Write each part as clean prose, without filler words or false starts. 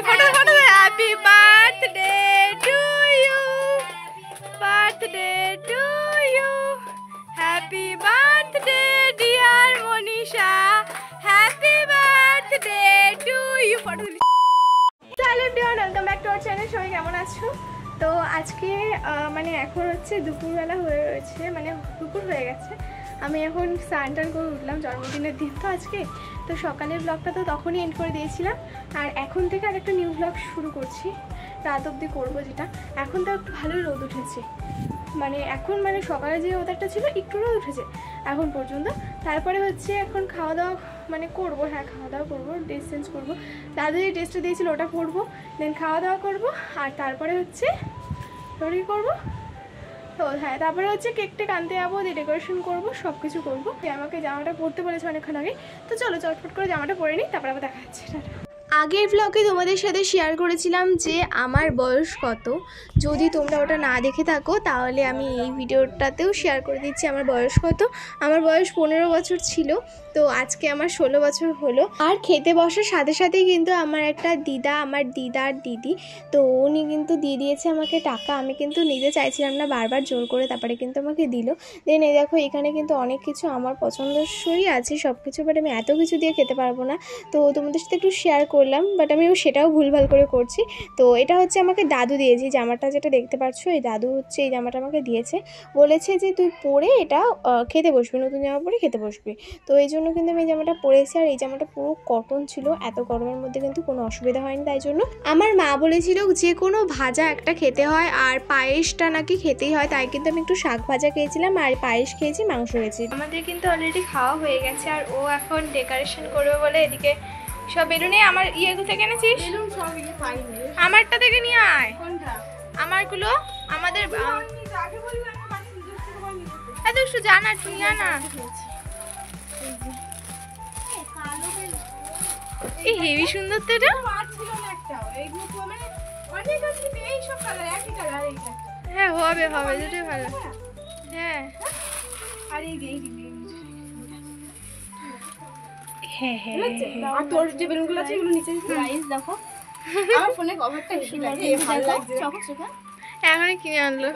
Happy birthday to you, birthday to you, happy birthday dear Manisha, happy birthday to you. Photo তুলি। Hello everyone, welcome back to our channel. সবাই কেমন আছো? তো আজকে মানে এখন হচ্ছে দুপুরবেলা হয়ে রয়েছে, মানে দুপুর হয়ে গেছে। আমি এখন স্নান টান করে উঠলাম, জন্মদিনের দিন তো আজকে। তো সকালের ব্লগটা তো তখনই এন্ড করে দিয়েছিলাম, আর এখন থেকে আর একটা নিউ ব্লগ শুরু করছি, রাত অবধি করবো। যেটা এখন তো একটু ভালোই রোদ উঠেছে, মানে এখন মানে সকালে যে ওয়েদারটা ছিল একটু রোদ উঠেছে এখন পর্যন্ত। তারপরে হচ্ছে এখন খাওয়া দাওয়া মানে করবো, হ্যাঁ খাওয়া দাওয়া করবো, ড্রেস চেঞ্জ করবো। দাদু যে ড্রেসটা দিয়েছিল ওটা পরবো, দেন খাওয়া দাওয়া করবো, আর তারপরে হচ্ছে কী করবো, তো হ্যাঁ তারপরে হচ্ছে কেক টেক আনতে যাবো, দিয়ে ডেকোরেশন করবো, সব কিছু করবো। আমাকে জামাটা পরতে বলেছে অনেকক্ষণ আগে, তো চলো চটফট করে জামাটা পরে নিই, তারপরে আবার দেখা যাচ্ছে। আগের ব্লগে তোমাদের সাথে শেয়ার করেছিলাম যে আমার বয়স কত। যদি তোমরা ওটা না দেখে থাকো তাহলে আমি এই ভিডিওটাতেও শেয়ার করে দিচ্ছি আমার বয়স কত। আমার বয়স 15 বছর ছিল, তো আজকে আমার 16 বছর হলো। আর খেতে বসার সাথে সাথেই কিন্তু আমার একটা দিদা, আমার দিদার দিদি, তো উনি কিন্তু দিয়ে দিয়েছে আমাকে টাকা। আমি কিন্তু নিতে চাইছিলাম না, বারবার জোর করে, তারপরে কিন্তু আমাকে দিল। দেন এই দেখো এখানে কিন্তু অনেক কিছু আমার পছন্দসই আছে সব কিছু, বাট আমি এত কিছু দিয়ে খেতে পারবো না, তো তোমাদের সাথে একটু শেয়ার করলাম, বাট আমি সেটাও ভুলভাল করে করছি। তো এটা হচ্ছে আমাকে দাদু দিয়েছে, জামাটা যেটা দেখতে পাচ্ছ, এই দাদু হচ্ছে এই জামাটা আমাকে দিয়েছে, বলেছে যে তুই পরে এটা খেতে বসবি, নতুন জামা পরে খেতে বসবি। তো এই জন্য কিন্তু আমি এই জামাটা পরেছি, আর এই জামাটা পুরো কটন ছিল, এত গরমের মধ্যে কিন্তু কোনো অসুবিধা হয়নি। তাই জন্য আমার মা বলেছিল যে কোনো ভাজা একটা খেতে হয়, আর পায়েসটা নাকি খেতেই হয়, তাই কিন্তু আমি একটু শাক ভাজা খেয়েছিলাম, আর পায়েস খেয়েছি, মাংস খেয়েছি। আমাদের কিন্তু অলরেডি খাওয়া হয়ে গেছে, আর ও এখন ডেকোরেশন করবে বলে এদিকে সব বেলুনে। আমার ইয়েগুলো থেকে এনেছিস? আমারটা থেকে নিয়ে আয়। আমারগুলো আমাদের এত একটু জানা জানা এই হেভি সুন্দর তো এটা। হ্যাঁ হবে হবে, দুটোই ভালো। হ্যাঁ হ্যাঁ হ্যাঁ, আর তোর যে বেলুনগুলো আছে এগুলো নিচে গাইস দেখো। আমার ফোনে কভারটা বেশি লাগে, ভালো লাগছে চকচকে। এখন কিনে আনলো,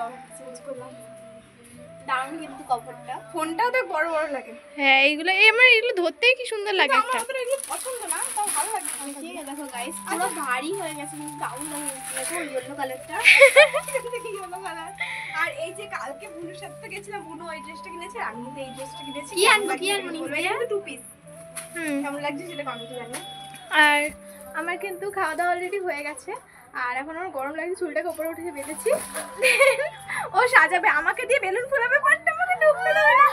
দারুণ কিন্তু কভারটা। ফোনটাও তো বড় বড় লাগে। হ্যাঁ এইগুলো আমার এগুলো ধরতেই কি সুন্দর লাগে। একটা আমার এগুলো পছন্দ না, তাও ভালো লাগে। ঠিক আছে দেখো গাইস, পুরো ভারী হয়ে গেছে, কিন্তু দারুণ লাগে ইয়েলো কালারটা। দেখি ইয়েলো কালার। আর এই যে কালকে বুনুর সাথে গেছিলাম, বুনু ওই ড্রেসটা কিনেছে, আমি কিন্তু এই ড্রেসটা কিনেছি। কি আনবো নিজে? Two piece. কেমন লাগছে সেটা কমেন্টে জানাও। আর আমার কিন্তু খাওয়া দাওয়া অলরেডি হয়ে গেছে, আর এখন আমার গরম লাগছে, চুলটাকে উপরে উঠে বেঁধেছি। ও সাজাবে, আমাকে দিয়ে বেলুন ফোলাবে, বাট আমাকে ঢুকতে দেবে না।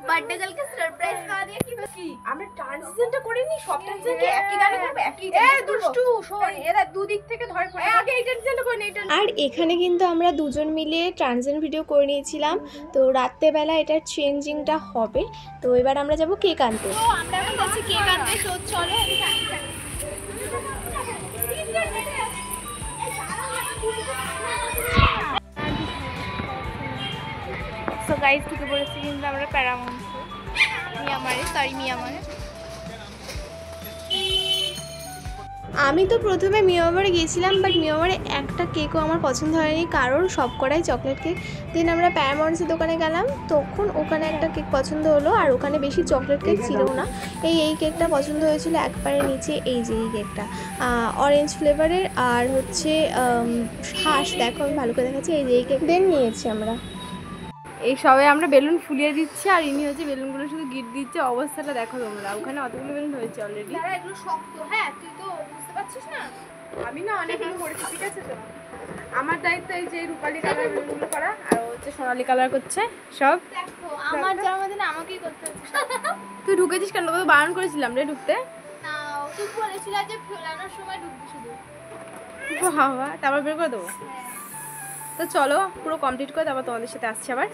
বার্থডে গার্লকে সারপ্রাইজ খাওয়া দিয়ে কি আমরা ট্রানজিশনটা করিনি, সব ট্রানজিশনকে একই গানে করব, একই গানে দুষ্টু। শোন এরা দুদিক থেকে ধরে পড়ে, আগে এই ট্রানজিশনটা করে নেই। আর এখানে কিন্তু আমরা দুজন মিলে ট্রানজিশন ভিডিও করে নিয়েছিলাম, তো রাত্রেবেলা এটার চেঞ্জিংটা হবে। তো এবার আমরা যাব কেক আনতে। তো আমরা এখন যাচ্ছি কেক আনতে, তো চলো। সো গাইস ঢুকে পড়েছি কিন্তু আমরা প্যারামাউন্ট মিয়ামারে। আমি তো প্রথমে মিয়ামারে গিয়েছিলাম, বাট মিয়ামারে একটা কেকও আমার পছন্দ হয়নি, কারণ সব কটাই চকলেট কেক। দেন আমরা প্যারামাউন্টসের দোকানে গেলাম, তখন ওখানে একটা কেক পছন্দ হলো, আর ওখানে বেশি চকলেট কেক ছিল না। এই কেকটা পছন্দ হয়েছিল একবারে নিচে, এই যে এই কেকটা অরেঞ্জ ফ্লেভারের, আর হচ্ছে হাঁস, দেখো আমি ভালো করে দেখাচ্ছি, এই যে এই কেক দেন নিয়েছি আমরা। এই সবে আমরা বেলুন ফুলিয়ে দিচ্ছি, আর ইনি হচ্ছে বেলুনগুলো শুধু গিট দিচ্ছে। অবস্থাটা দেখো তোমরা, ওখানে অতগুলো বেলুন হয়েছে অলরেডি। এগুলো শক্ত, হ্যাঁ তুই তো বুঝতে পারছিস না, আমি না অনেকগুলো করেছি, ঠিক আছে। তো আমার দায়িত্ব এই যে রূপালি কালার বেলুনগুলো করা, আর হচ্ছে সোনালি কালার করছে সব। দেখো আমার জন্মদিনে আমাকেই করতে হচ্ছে। তুই ঢুকেছিস কেন? তোকে বারণ করেছিলাম রে ঢুকতে। না তুই বলেছিস যে ফেলানোর সময় ঢুকবি শুধু। বাবা তারপর বের করে দেবো। তো চলো পুরো কমপ্লিট করে তারপর তোমাদের সাথে আসছি আবার।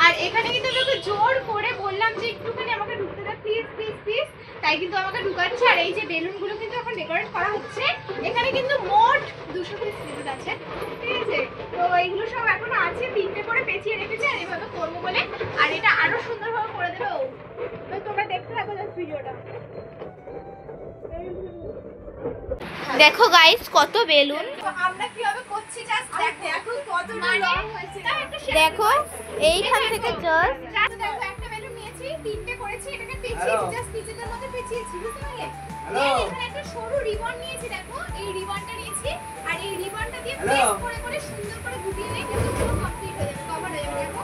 আর এখানে কিন্তু আমি ওকে জোর করে বললাম যে একটুখানি আমাকে ঢুকতে দে প্লিজ প্লিজ প্লিজ, তাই কিন্তু আমাকে ঢুকাচ্ছে। আর এই যে বেলুনগুলো কিন্তু এখন ডেকোরেট করা হচ্ছে, এখানে কিন্তু মোট 200 পিস বেলুন আছে, ঠিক আছে। তো এইগুলো সব এখন আছে, 3টে করে পেঁচিয়ে রেখেছে, আর এইভাবে করবো বলে। আর এটা আরো সুন্দরভাবে করে দেবে ও, তো তোমরা দেখতে থাকো জাস্ট ভিডিওটা। দেখো গাইস কত বেলুন, আমরা কিভাবে করছি জাস্ট দেখো কতটা লং হয়েছে। দেখো এইখান থেকে জাস্ট দেখো একটা বেলুন নিয়েছি, তিনটে করেছি, এটাকে পেঁচিয়েছি, জাস্ট পিচের মধ্যে পেঁচিয়েছি, বুঝতে পারলে? এখানে একটা সরু রিবন নিয়েছি, দেখো এই রিবনটা নিয়েছি, আর এই রিবনটা দিয়ে প্রেস করে করে সুন্দর করে গুটিয়ে নিয়ে কিন্তু পুরো কমপ্লিট হয়ে যাবে, কভার হয়ে যাবে। দেখো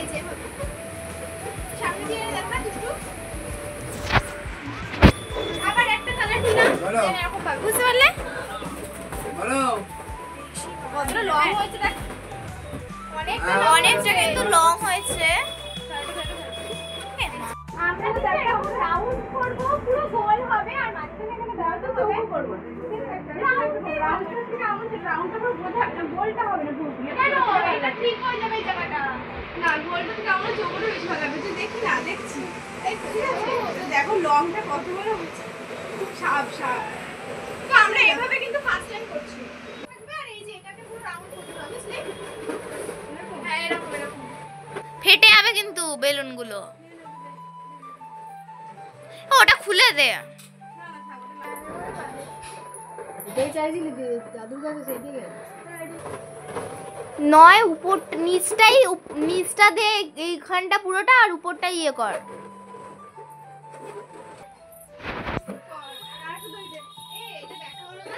এই যে সামনে দিয়ে দেখা দুটো, আবার একটা কালার দিলাম এরকম ভাবে, বুঝতে পারলে? বলো কতটা লং হয়েছে দেখ, অনেকটা কিন্তু লং হয়েছে। আমরা তো একটা রাউন্ড করব, পুরো গোল হবে, আর মাঝখানে এখানে দাঁড়াতে হবে করব। রাউন্ডটা পুরো গোলটা হবে না, কেন এটা ঠিক হয়ে যাবে এই জায়গাটা। না গোলটা থেকে আমরা জোরে বেশি ভালো লাগবে, দেখি না দেখছি এই ঠিক আছে। দেখো লংটা কত বড় হচ্ছে, খুব শার্প শার্প। তো আমরা এভাবে কিন্তু ফার্স্ট টাইম করছি। আর এই যে এটাকে পুরো রাউন্ড করতে হবে, বুঝলে? হ্যাঁ এরকম এরকম ফেটে যাবে কিন্তু বেলুনগুলো। ওটা খুলে দে। নয় উপর নিচটা দে, এইখানটা পুরোটা, আর উপরটা ইয়ে কর।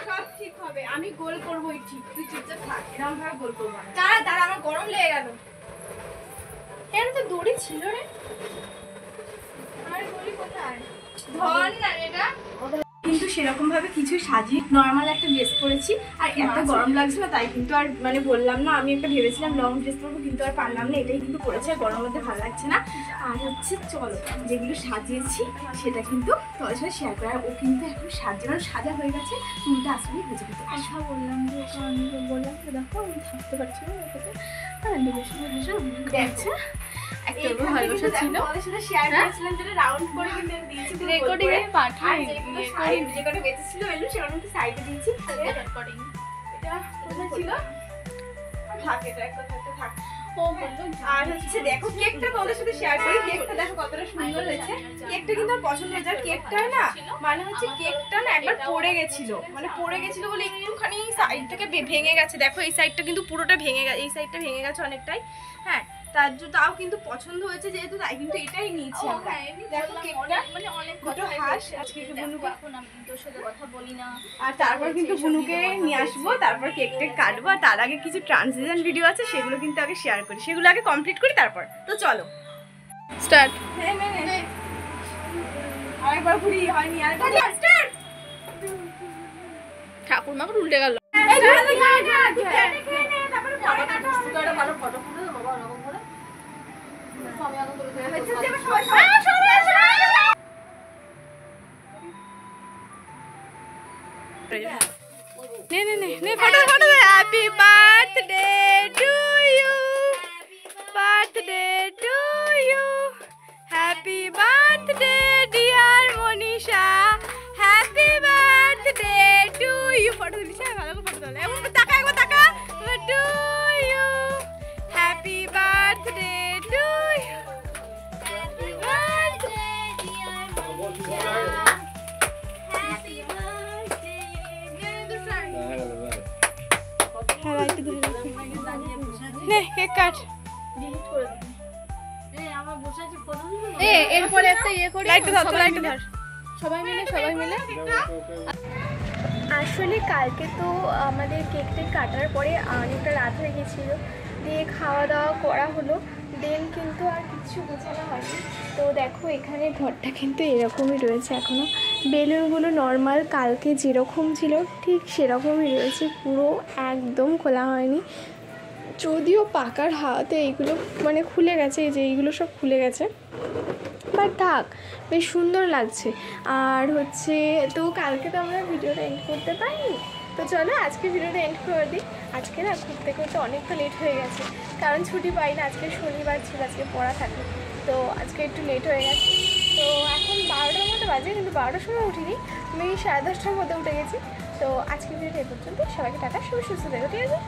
সব ঠিক হবে, আমি গোল করবোই ঠিক, তুই চুপচাপ থাক, এরকম ভাবে গোল করবো। দাঁড়া দাঁড়া, আমার গরম লেগে গেল। এর তো দড়ি ছিল রে, আমার দড়ি কোথায়? ধর না এটা। কিন্তু সেরকম ভাবে কিছু সাজিয়ে নর্মাল একটা ড্রেস পরেছি, আর এত গরম লাগছিল তাই কিন্তু আর মানে বললাম না, আমি একটা ভেবেছিলাম লং ড্রেস পরবো কিন্তু আর পারলাম না, এটাই কিন্তু পরেছে, আর গরমের মধ্যে ভালো লাগছে না। আর হচ্ছে চলো যেগুলো সাজিয়েছি সেটা কিন্তু তোমার সাথে শেয়ার করা। ও কিন্তু এখন সাজা হয়ে গেছে, চুলটা আসলেই হয়ে যাবে। আশা বললাম যে আমি বললাম যে দেখো আমি থাকতে পারছি না, দেখছে একটা ভালোবাসা ছিল, আমাদের সাথে শেয়ার করেছিলাম, যেটা রাউন্ড করে কিন্তু দিয়েছি রেকর্ডিং এ পাঠাই, যে কটা বেঁচেছিল এলো সেগুলো কিন্তু সাইডে দিয়েছি রেকর্ডিং। এটা কোথায় ছিল? থাক, এটা একটা থাকতে থাক। আর হচ্ছে দেখো কেকটা তোমাদের সাথে শেয়ার করি, কেকটা দেখো কতটা সুন্দর হয়েছে। কেকটা কিন্তু আমার পছন্দ হয়েছে, আর কেকটা না মানে হচ্ছে কেকটা না একবার পড়ে গেছিল, মানে পড়ে গেছিল বলে একটুখানি সাইড থেকে ভেঙে গেছে। দেখো এই সাইডটা কিন্তু পুরোটা ভেঙে গেছে, এই সাইডটা ভেঙে গেছে অনেকটাই। হ্যাঁ তার জন্য তাও কিন্তু পছন্দ হয়েছে যেহেতু, তাই কিন্তু এটাই নিয়েছি আমরা। দেখো কেকটা মানে অনেক দুটো হাঁস, আজকে একটু বুনুকে এখন আমি তোর সাথে কথা বলি না, আর তারপর কিন্তু বুনুকে নিয়ে আসবো, তারপর কেকটা কাটবো। আর তার আগে কিছু ট্রানজিশন ভিডিও আছে, সেগুলো কিন্তু আগে শেয়ার করি, সেগুলো আগে কমপ্লিট করি তারপর। তো চলো স্টার্ট। আরেকবার ঘুরি হয়নি, আরেকবার স্টার্ট। ঠাকুর মাকে উল্টে গেল। Happy birthday to you, birthday to you, happy birthday dear Manisha, happy birthday to you. Photo তুলিস, ভালো করে ফটো তোলে, এমন তাকা একবার তাকা, to you, happy birthday to you, happy birthday dear Manisha, happy birthday. নে কেক কাট, এরপরে একটা ইয়ে করি, সবাই মিলে। আসলে কালকে তো আমাদের কেকটা কাটার পরে অনেকটা রাত হয়ে গেছিলো, দিয়ে খাওয়া দাওয়া করা হলো, দেন কিন্তু আর কিছু বোঝানো হয়নি। তো দেখো এখানে ঘরটা কিন্তু এরকমই রয়েছে এখনও, বেলুনগুলো নর্মাল কালকে যেরকম ছিল ঠিক সেরকমই রয়েছে, পুরো একদম খোলা হয়নি। যদিও পাকার হাওয়াতে এইগুলো মানে খুলে গেছে, এই যে এইগুলো সব খুলে গেছে, বাট থাক, বেশ সুন্দর লাগছে। আর হচ্ছে তো কালকে তো আমরা ভিডিওটা এন্ড করতে পারিনি, তো চলো আজকে ভিডিওটা এন্ড করে দিই। আজকে না ঘুরতে ঘুরতে অনেকটা লেট হয়ে গেছে, কারণ ছুটি পাই না, আজকে শনিবার ছিল, আজকে পড়া থাকে, তো আজকে একটু লেট হয়ে গেছে। তো এখন 12টার মতো বাজে, কিন্তু 12টার সময় উঠিনি, আমি 10:30টার মধ্যে উঠে গেছি। তো আজকে ভিডিওটা এই পর্যন্ত, সবাইকে টাটা, সবাই সুস্থ থাকো, ঠিক আছে।